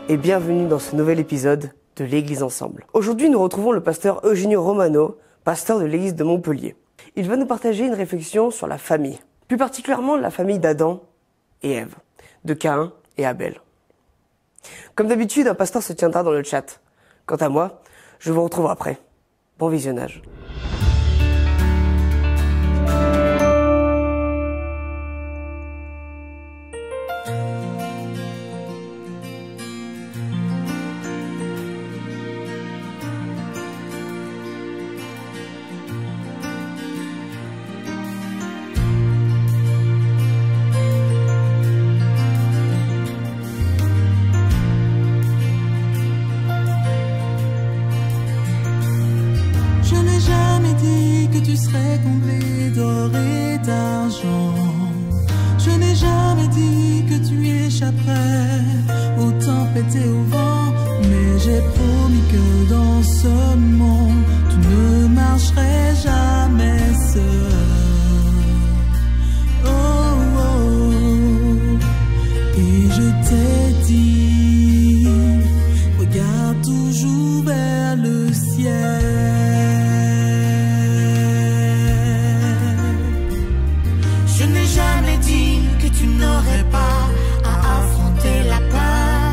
et bienvenue dans ce nouvel épisode de l'Église Ensemble. Aujourd'hui, nous retrouvons le pasteur Eugenio Romano, pasteur de l'Église de Montpellier. Il va nous partager une réflexion sur la famille, plus particulièrement la famille d'Adam et Ève, de Caïn et Abel. Comme d'habitude, un pasteur se tiendra dans le chat. Quant à moi, je vous retrouve après. Bon visionnage. Tu serais comblé d'or et d'argent. Je n'ai jamais dit que tu échapperais aux tempêtes et au vent, mais j'ai promis que dans ce monde tu ne marcherais jamais seul. Oh, oh, oh. Et je t'ai dit, regarde toujours vers le ciel. N'aurais pas à affronter la peur,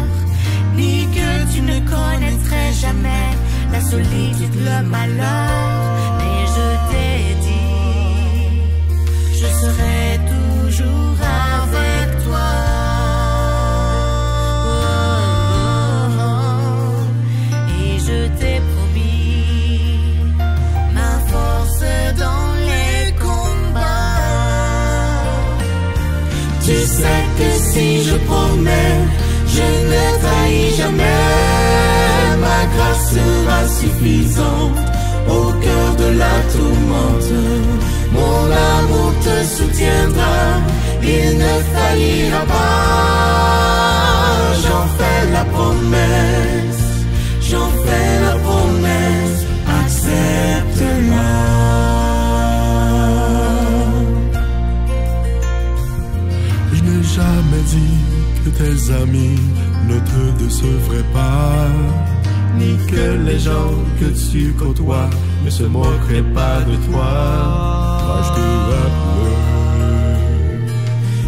ni que tu ne connaîtrais jamais la solitude, le malheur. Mais je t'ai dit, je serai toujours avec toi. Oh, oh, oh. Et je t'ai promis ma force dans les combats. Tu sais que si je promets, je ne trahis jamais. Ma grâce sera suffisante au cœur de la tourmente. Mon amour te soutiendra, il ne faillira pas. J'en fais la promesse, j'en fais la promesse, accepte-la. Jamais dit que tes amis ne te décevraient pas, ni que les gens que tu côtoies ne se moqueraient pas de toi. Moi je te rappelle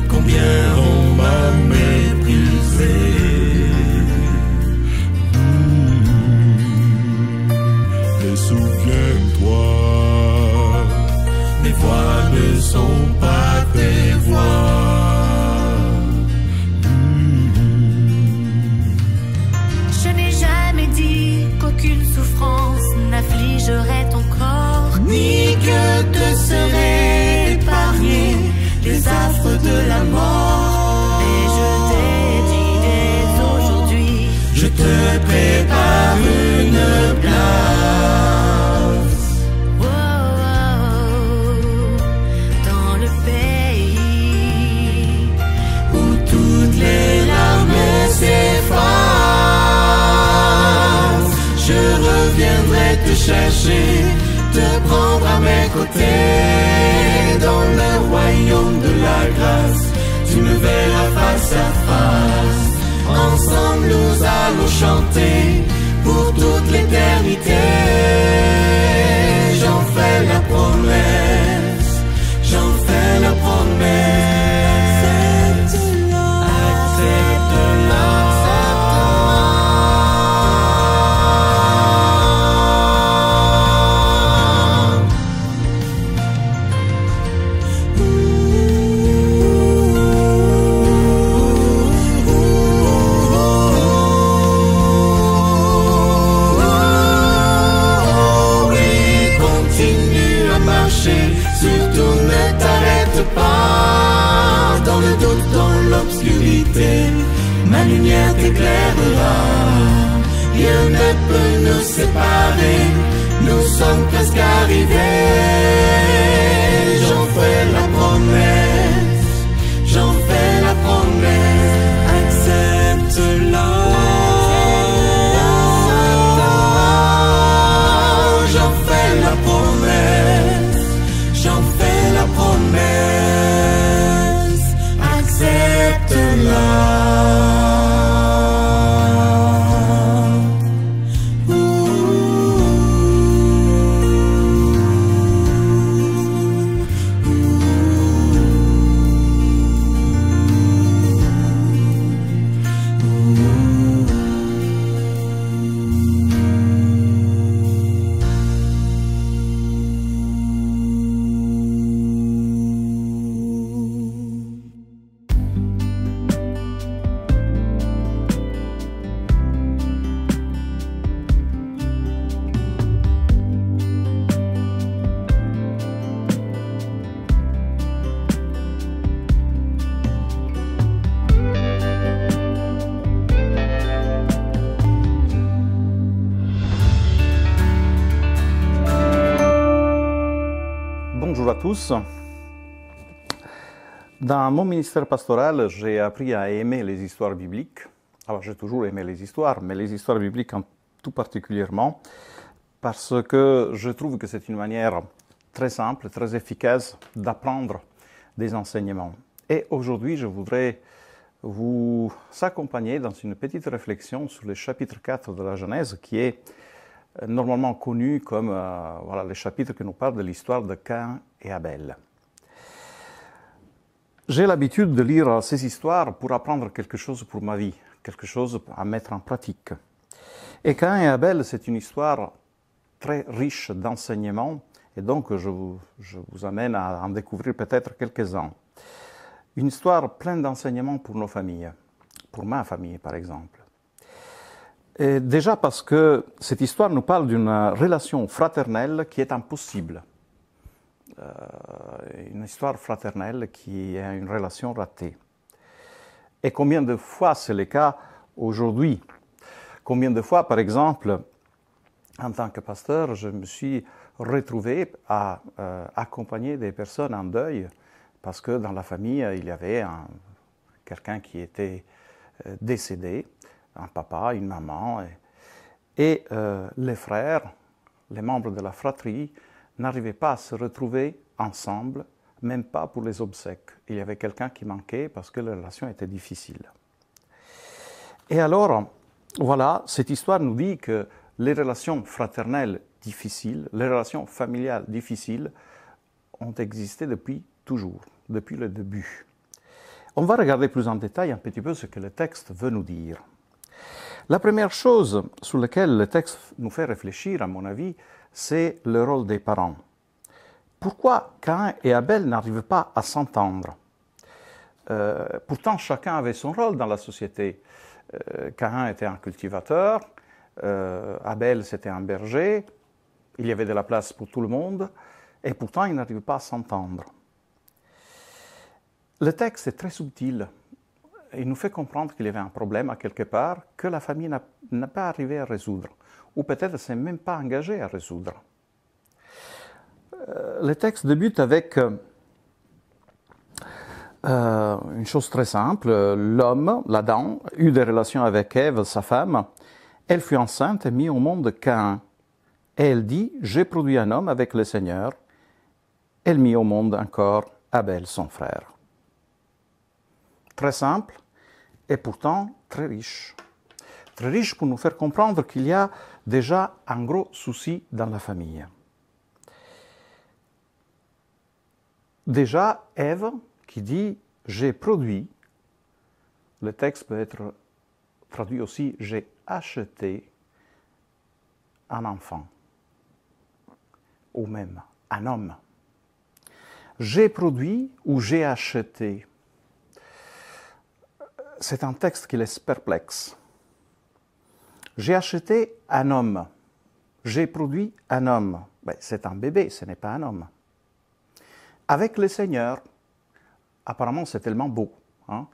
combien on m'a méprisé. Et souviens-toi, mes voix ne sont pas tes voix. Qu'aucune souffrance n'affligerait ton corps, ni que te seraient épargnés les affres de la mort. Et je t'ai dit dès aujourd'hui, je te prépare une place. Oh, oh, oh, dans le pays où toutes les larmes s'effacent. Je reviendrai te chercher, te prendre à mes côtés. Dans le royaume de la grâce, tu me verras face à face. Ensemble nous allons chanter pour toute l'éternité. J'en fais la promesse, j'en fais la promesse. Surtout ne t'arrête pas. Dans le doute, dans l'obscurité, ma lumière t'éclairera. Rien ne peut nous séparer, nous sommes presque arrivés. J'en fais la promesse, j'en fais la promesse, accepte-la. J'en fais la promesse, j'en fais la promesse, accepte-la. à tous. Dans mon ministère pastoral, j'ai appris à aimer les histoires bibliques. Alors, j'ai toujours aimé les histoires, mais les histoires bibliques en tout particulièrement, parce que je trouve que c'est une manière très simple, très efficace d'apprendre des enseignements. Et aujourd'hui, je voudrais vous accompagner dans une petite réflexion sur le chapitre 4 de la Genèse, qui est normalement connu comme voilà, le chapitre qui nous parle de l'histoire de Caïn et Abel. J'ai l'habitude de lire ces histoires pour apprendre quelque chose pour ma vie, quelque chose à mettre en pratique. Et Caïn et Abel, c'est une histoire très riche d'enseignements, et donc je vous amène à en découvrir peut-être quelques-uns. Une histoire pleine d'enseignements pour nos familles, pour ma famille par exemple. Et déjà parce que cette histoire nous parle d'une relation fraternelle qui est impossible. Une histoire fraternelle qui est une relation ratée. Et combien de fois c'est le cas aujourd'hui? Combien de fois, par exemple, en tant que pasteur, je me suis retrouvé à accompagner des personnes en deuil parce que dans la famille, il y avait quelqu'un qui était décédé, un papa, une maman, et les frères, les membres de la fratrie, n'arrivaient pas à se retrouver ensemble, même pas pour les obsèques. Il y avait quelqu'un qui manquait parce que la relation était difficile. Et alors, voilà, cette histoire nous dit que les relations fraternelles difficiles, les relations familiales difficiles ont existé depuis toujours, depuis le début. On va regarder plus en détail un petit peu ce que le texte veut nous dire. La première chose sur laquelle le texte nous fait réfléchir, à mon avis, c'est le rôle des parents. Pourquoi Caïn et Abel n'arrivent pas à s'entendre? Pourtant, chacun avait son rôle dans la société. Caïn était un cultivateur, Abel c'était un berger, il y avait de la place pour tout le monde, et pourtant ils n'arrivent pas à s'entendre. Le texte est très subtil. Il nous fait comprendre qu'il y avait un problème à quelque part que la famille n'a pas arrivé à résoudre, ou peut-être ne s'est même pas engagée à résoudre. Le texte débute avec une chose très simple. L'homme, l'Adam, eut des relations avec Ève, sa femme. Elle fut enceinte et mit au monde Caïn. Et elle dit, j'ai produit un homme avec le Seigneur. Elle mit au monde encore Abel, son frère. Très simple et pourtant très riche. Très riche pour nous faire comprendre qu'il y a déjà un gros souci dans la famille. Déjà, Ève, qui dit « j'ai produit », le texte peut être traduit aussi « j'ai acheté un enfant » ou même un homme. J'ai produit ou j'ai acheté. C'est un texte qui laisse perplexe. J'ai acheté un homme. J'ai produit un homme. Ben, c'est un bébé, ce n'est pas un homme. Avec le Seigneur, apparemment c'est tellement beau. Hein?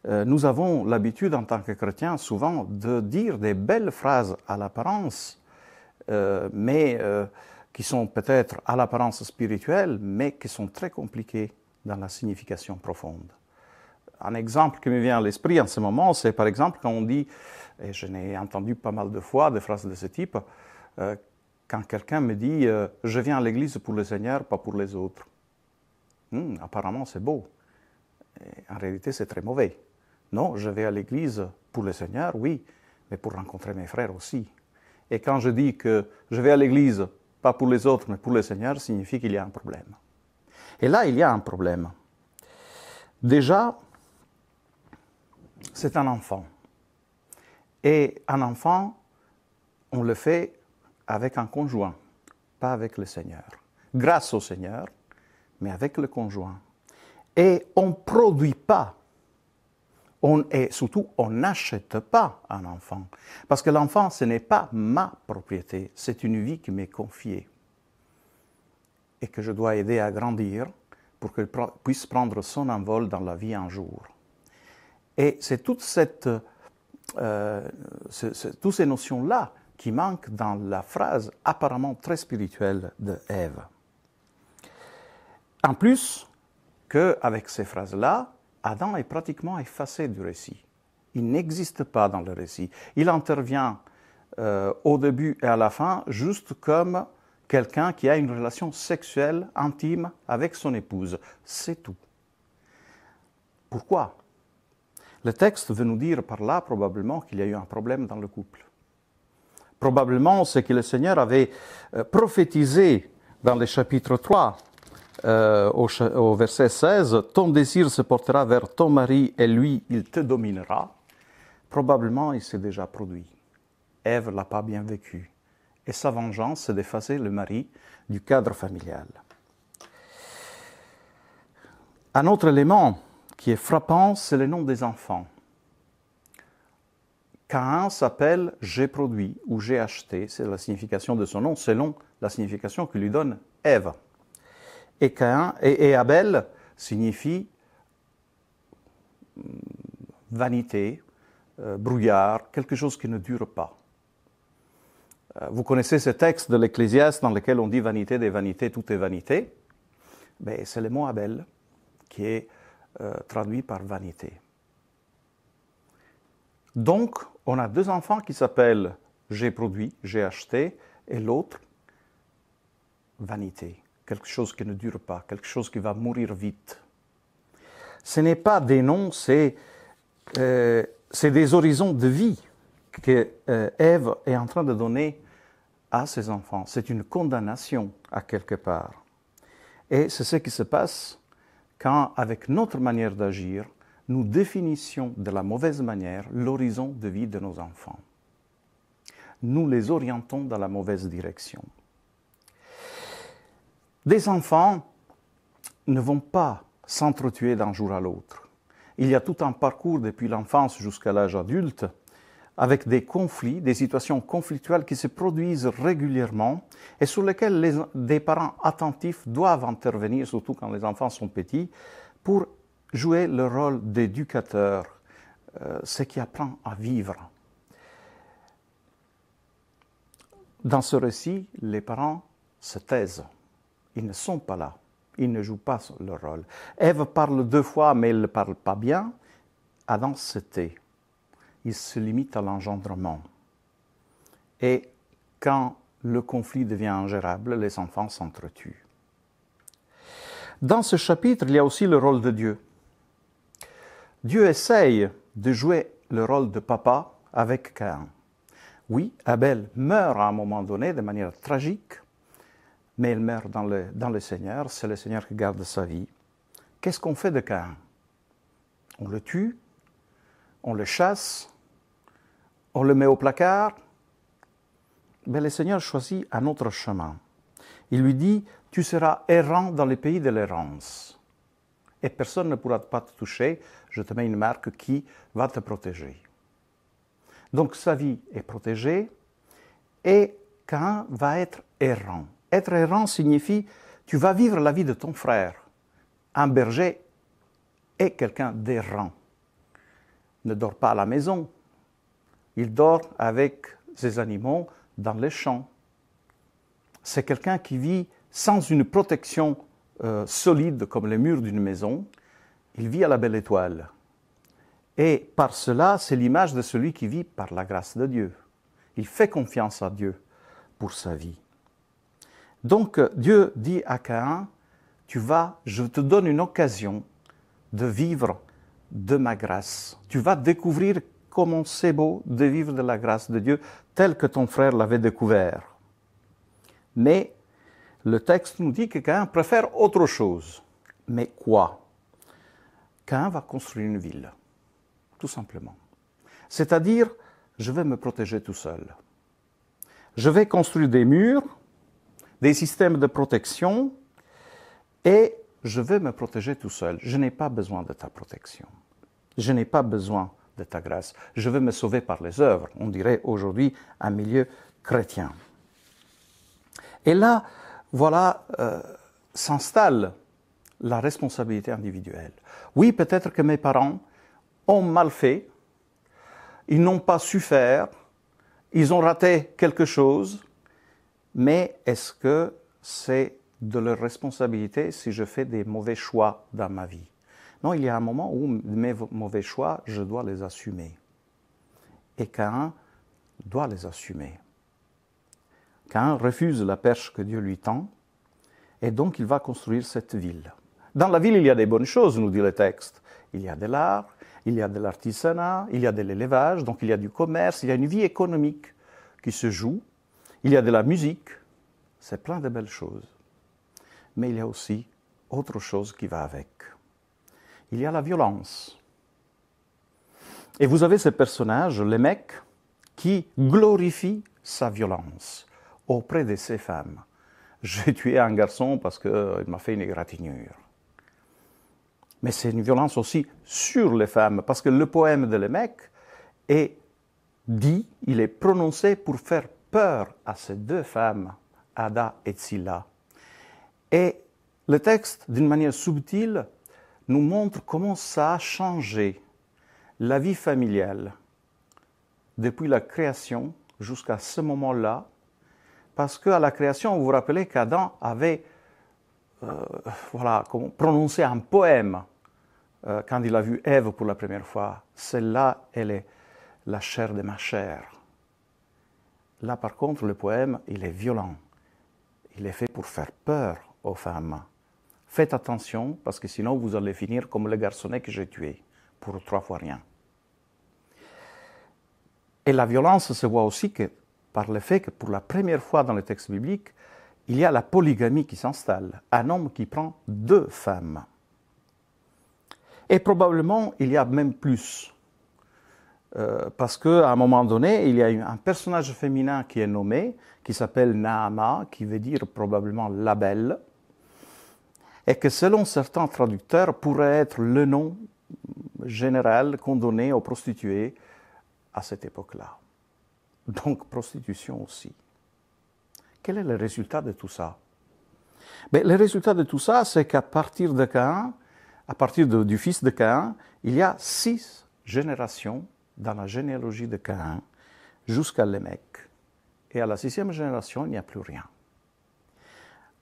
Nous avons l'habitude en tant que chrétiens souvent de dire des belles phrases à l'apparence, mais qui sont peut-être à l'apparence spirituelle, mais qui sont très compliquées dans la signification profonde. Un exemple qui me vient à l'esprit en ce moment, c'est par exemple quand on dit, et je n'ai entendu pas mal de fois des phrases de ce type, quand quelqu'un me dit « je viens à l'église pour le Seigneur, pas pour les autres ». Apparemment c'est beau. Et en réalité c'est très mauvais. Non, je vais à l'église pour le Seigneur, oui, mais pour rencontrer mes frères aussi. Et quand je dis que je vais à l'église, pas pour les autres, mais pour le Seigneur, signifie qu'il y a un problème. Et là, il y a un problème. Déjà, c'est un enfant. Et un enfant, on le fait avec un conjoint, pas avec le Seigneur. Grâce au Seigneur, mais avec le conjoint. Et on ne produit pas, et surtout on n'achète pas un enfant. Parce que l'enfant, ce n'est pas ma propriété, c'est une vie qui m'est confiée. Et que je dois aider à grandir pour qu'il puisse prendre son envol dans la vie un jour. Et c'est toutes ces notions-là qui manquent dans la phrase apparemment très spirituelle de Ève. En plus qu'avec ces phrases-là, Adam est pratiquement effacé du récit. Il n'existe pas dans le récit. Il intervient au début et à la fin juste comme quelqu'un qui a une relation sexuelle intime avec son épouse. C'est tout. Pourquoi? Le texte veut nous dire par là probablement qu'il y a eu un problème dans le couple. Probablement, c'est que le Seigneur avait prophétisé dans le chapitre 3, au verset 16, « Ton désir se portera vers ton mari et lui, il te dominera ». Probablement, il s'est déjà produit. Ève ne l'a pas bien vécu. Et sa vengeance, c'est d'effacer le mari du cadre familial. Un autre élément qui est frappant, c'est le nom des enfants. Caïn s'appelle « j'ai produit » ou « j'ai acheté ». C'est la signification de son nom, selon la signification que lui donne Ève. Et Abel signifie vanité, brouillard, quelque chose qui ne dure pas. Vous connaissez ce texte de l'Ecclésiaste dans lequel on dit « vanité des vanités, tout est vanité ». C'est le mot Abel qui est traduit par vanité. Donc, on a deux enfants qui s'appellent « j'ai produit »,« j'ai acheté » et l'autre « vanité », quelque chose qui ne dure pas, quelque chose qui va mourir vite. Ce n'est pas des noms, c'est des horizons de vie que Ève est en train de donner à ses enfants. C'est une condamnation à quelque part. Et c'est ce qui se passe quand, avec notre manière d'agir, nous définissions de la mauvaise manière l'horizon de vie de nos enfants. Nous les orientons dans la mauvaise direction. Des enfants ne vont pas s'entretuer d'un jour à l'autre. Il y a tout un parcours depuis l'enfance jusqu'à l'âge adulte, avec des conflits, des situations conflictuelles qui se produisent régulièrement et sur lesquelles des parents attentifs doivent intervenir, surtout quand les enfants sont petits, pour jouer le rôle d'éducateur, ce qui apprend à vivre. Dans ce récit, les parents se taisent. Ils ne sont pas là. Ils ne jouent pas leur rôle. Ève parle 2 fois, mais elle ne parle pas bien. Adam se tait. Il se limite à l'engendrement. Et quand le conflit devient ingérable, les enfants s'entretuent. Dans ce chapitre, il y a aussi le rôle de Dieu. Dieu essaye de jouer le rôle de papa avec Caïn. Oui, Abel meurt à un moment donné de manière tragique, mais il meurt dans le Seigneur, c'est le Seigneur qui garde sa vie. Qu'est-ce qu'on fait de Caïn? On le tue, on le chasse, on le met au placard. Mais le Seigneur choisit un autre chemin. Il lui dit, tu seras errant dans les pays de l'errance. Et personne ne pourra pas te toucher, je te mets une marque qui va te protéger. Donc sa vie est protégée et Caïn va être errant. Être errant signifie, tu vas vivre la vie de ton frère. Un berger est quelqu'un d'errant. Ne dort pas à la maison. Il dort avec ses animaux dans les champs. C'est quelqu'un qui vit sans une protection solide comme les murs d'une maison. Il vit à la belle étoile. Et par cela, c'est l'image de celui qui vit par la grâce de Dieu. Il fait confiance à Dieu pour sa vie. Donc Dieu dit à Caïn, je te donne une occasion de vivre de ma grâce. Tu vas découvrir comment c'est beau de vivre de la grâce de Dieu tel que ton frère l'avait découvert. Mais le texte nous dit que Caïn préfère autre chose. Mais quoi? Caïn va construire une ville, tout simplement. C'est-à-dire, je vais me protéger tout seul. Je vais construire des murs, des systèmes de protection, et je vais me protéger tout seul. Je n'ai pas besoin de ta protection. Je n'ai pas besoin de ta grâce. Je vais me sauver par les œuvres. On dirait aujourd'hui un milieu chrétien. Et là, voilà, s'installe la responsabilité individuelle. Oui, peut-être que mes parents ont mal fait, ils n'ont pas su faire, ils ont raté quelque chose, mais est-ce que c'est de leur responsabilité si je fais des mauvais choix dans ma vie. Non, il y a un moment où mes mauvais choix, je dois les assumer. Et Caïn doit les assumer. Caïn refuse la perche que Dieu lui tend, et donc il va construire cette ville. Dans la ville, il y a des bonnes choses, nous dit le texte. Il y a de l'art, il y a de l'artisanat, il y a de l'élevage, donc il y a du commerce, il y a une vie économique qui se joue, il y a de la musique, c'est plein de belles choses. Mais il y a aussi autre chose qui va avec. Il y a la violence. Et vous avez ce personnage, Lémec, qui glorifie sa violence auprès de ses femmes. J'ai tué un garçon parce qu'il m'a fait une égratignure. Mais c'est une violence aussi sur les femmes, parce que le poème de Lémec est dit, il est prononcé pour faire peur à ces deux femmes, Ada et Tsilla. Et le texte, d'une manière subtile, nous montre comment ça a changé la vie familiale depuis la création jusqu'à ce moment-là, parce qu'à la création, vous vous rappelez qu'Adam avait prononcé un poème quand il a vu Ève pour la première fois. Celle-là, elle est la chair de ma chair. Là, par contre, le poème, il est violent. Il est fait pour faire peur aux femmes. Faites attention, parce que sinon, vous allez finir comme le garçonnet que j'ai tué, pour 3 fois rien. Et la violence se voit aussi que, par le fait que pour la première fois dans le texte biblique, il y a la polygamie qui s'installe. Un homme qui prend 2 femmes. Et probablement, il y a même plus. Parce qu'à un moment donné, il y a un personnage féminin qui est nommé, qui s'appelle Naama, qui veut dire probablement la belle, et que selon certains traducteurs, pourrait être le nom général qu'on donnait aux prostituées à cette époque-là. Donc, prostitution aussi. Quel est le résultat de tout ça? Mais le résultat de tout ça, c'est qu'à partir de Caïn, à partir du fils de Caïn, il y a 6 générations dans la généalogie de Caïn jusqu'à Lémec. Et à la 6e génération, il n'y a plus rien.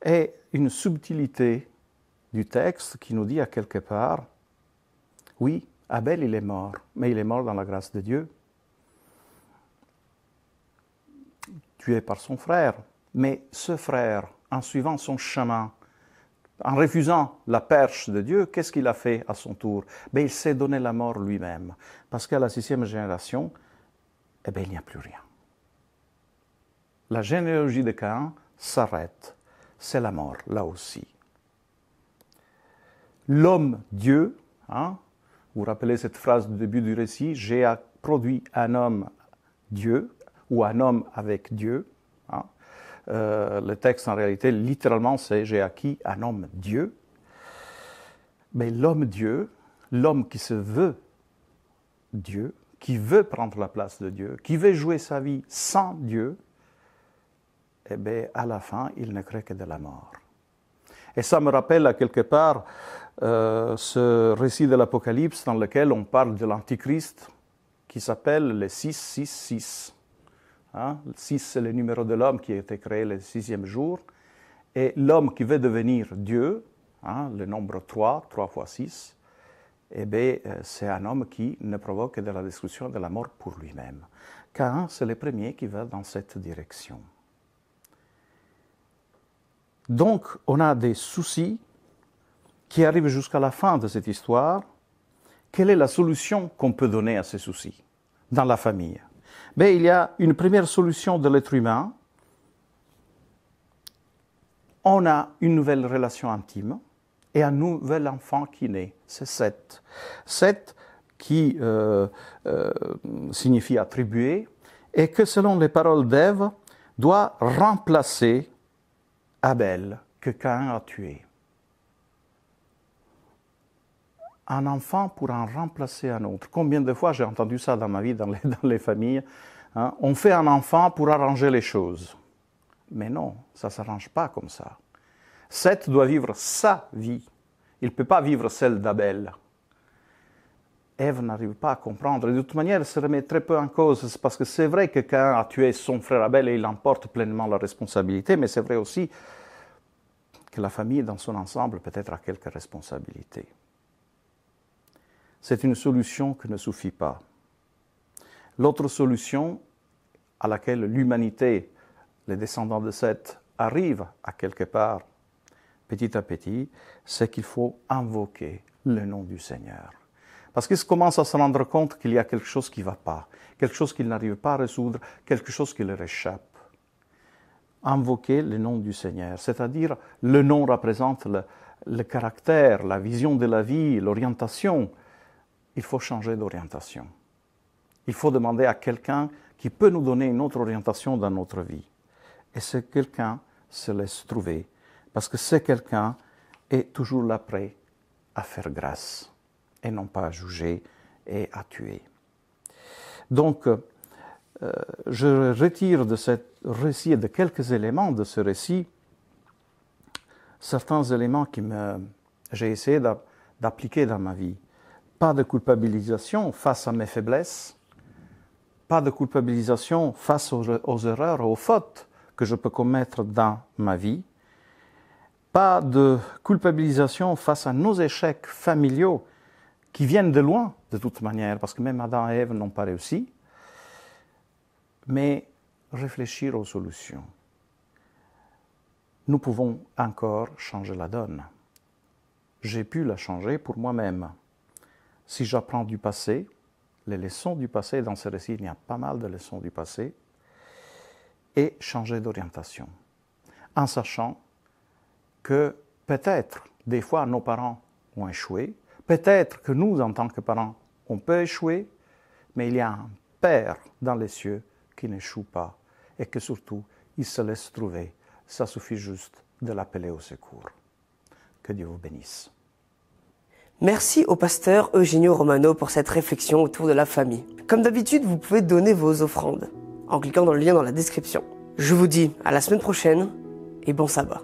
Et une subtilité du texte qui nous dit à quelque part, oui, Abel, il est mort, mais il est mort dans la grâce de Dieu. Tué par son frère. Mais ce frère, en suivant son chemin, en refusant la perche de Dieu, qu'est-ce qu'il a fait à son tour? Il s'est donné la mort lui-même. Parce qu'à la 6e génération, il n'y a plus rien. La généalogie de Caïn s'arrête. C'est la mort, là aussi. L'homme-Dieu, vous vous rappelez cette phrase du début du récit, j'ai produit un homme-Dieu, ou un homme avec Dieu. Le texte, en réalité, littéralement, c'est « j'ai acquis un homme-Dieu ». Mais l'homme-Dieu, l'homme qui se veut Dieu, qui veut prendre la place de Dieu, qui veut jouer sa vie sans Dieu, à la fin, il ne crée que de la mort. Et ça me rappelle à quelque part ce récit de l'Apocalypse dans lequel on parle de l'Antichrist, qui s'appelle le 666. 6, c'est le numéro de l'homme qui a été créé le 6e jour. Et l'homme qui veut devenir Dieu, le nombre 3, 3 fois 6, c'est un homme qui ne provoque que de la destruction et de la mort pour lui-même. Caïn, c'est le premier qui va dans cette direction. Donc, on a des soucis qui arrivent jusqu'à la fin de cette histoire. Quelle est la solution qu'on peut donner à ces soucis dans la famille? Il y a une première solution de l'être humain. On a une nouvelle relation intime et un nouvel enfant qui naît. C'est Seth. Seth qui signifie attribuer et que selon les paroles d'Ève, doit remplacer Abel que Caïn a tué. Un enfant pour en remplacer un autre. Combien de fois j'ai entendu ça dans ma vie, dans les familles, on fait un enfant pour arranger les choses. Mais non, ça ne s'arrange pas comme ça. Seth doit vivre sa vie. Il ne peut pas vivre celle d'Abel. Ève n'arrive pas à comprendre. Et de toute manière, elle se remet très peu en cause, parce que c'est vrai que Caïn a tué son frère Abel et il en porte pleinement la responsabilité, mais c'est vrai aussi que la famille dans son ensemble peut-être a quelques responsabilités. C'est une solution qui ne suffit pas. L'autre solution à laquelle l'humanité, les descendants de Seth, arrivent à quelque part, petit à petit, c'est qu'il faut invoquer le nom du Seigneur. Parce qu'ils commencent à se rendre compte qu'il y a quelque chose qui ne va pas, quelque chose qu'ils n'arrivent pas à résoudre, quelque chose qui leur échappe. Invoquer le nom du Seigneur, c'est-à-dire le nom représente le caractère, la vision de la vie, l'orientation. Il faut changer d'orientation. Il faut demander à quelqu'un qui peut nous donner une autre orientation dans notre vie. Et ce quelqu'un se laisse trouver, parce que ce quelqu'un est toujours là prêt à faire grâce, et non pas à juger et à tuer. Donc, je retire de ce récit, de quelques éléments de ce récit, certains éléments que j'ai essayé d'appliquer dans ma vie. Pas de culpabilisation face à mes faiblesses, pas de culpabilisation face aux erreurs, aux fautes que je peux commettre dans ma vie, pas de culpabilisation face à nos échecs familiaux qui viennent de loin, de toute manière, parce que même Adam et Ève n'ont pas réussi, mais réfléchir aux solutions. Nous pouvons encore changer la donne. J'ai pu la changer pour moi-même. Si j'apprends du passé, les leçons du passé, dans ce récit, il y a pas mal de leçons du passé, et changer d'orientation, en sachant que peut-être, des fois, nos parents ont échoué, peut-être que nous, en tant que parents, on peut échouer, mais il y a un Père dans les cieux qui n'échoue pas, et que surtout, il se laisse trouver. Ça suffit juste de l'appeler au secours. Que Dieu vous bénisse. Merci au pasteur Eugenio Romano pour cette réflexion autour de la famille. Comme d'habitude, vous pouvez donner vos offrandes en cliquant dans le lien dans la description. Je vous dis à la semaine prochaine et bon sabbat.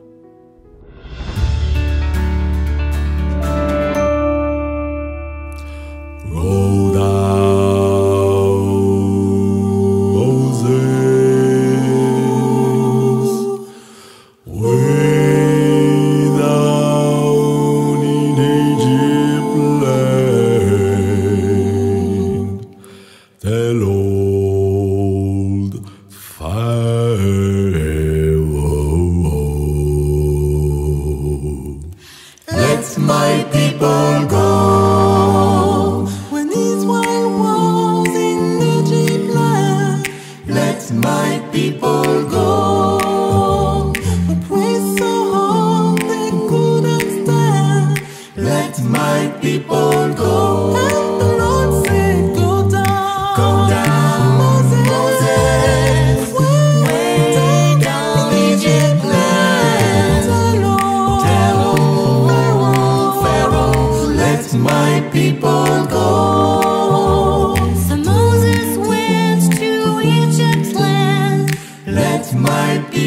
Let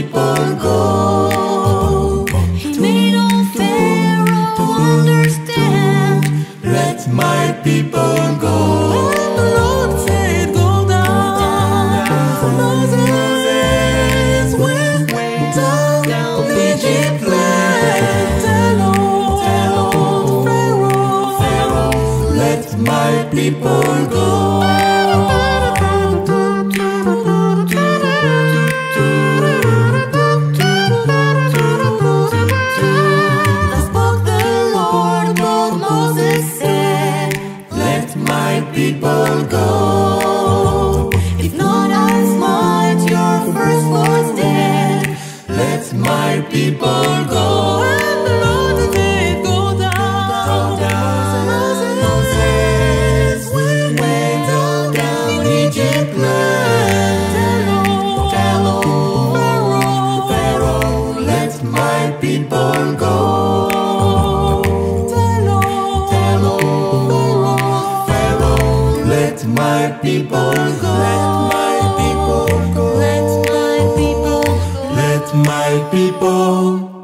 my people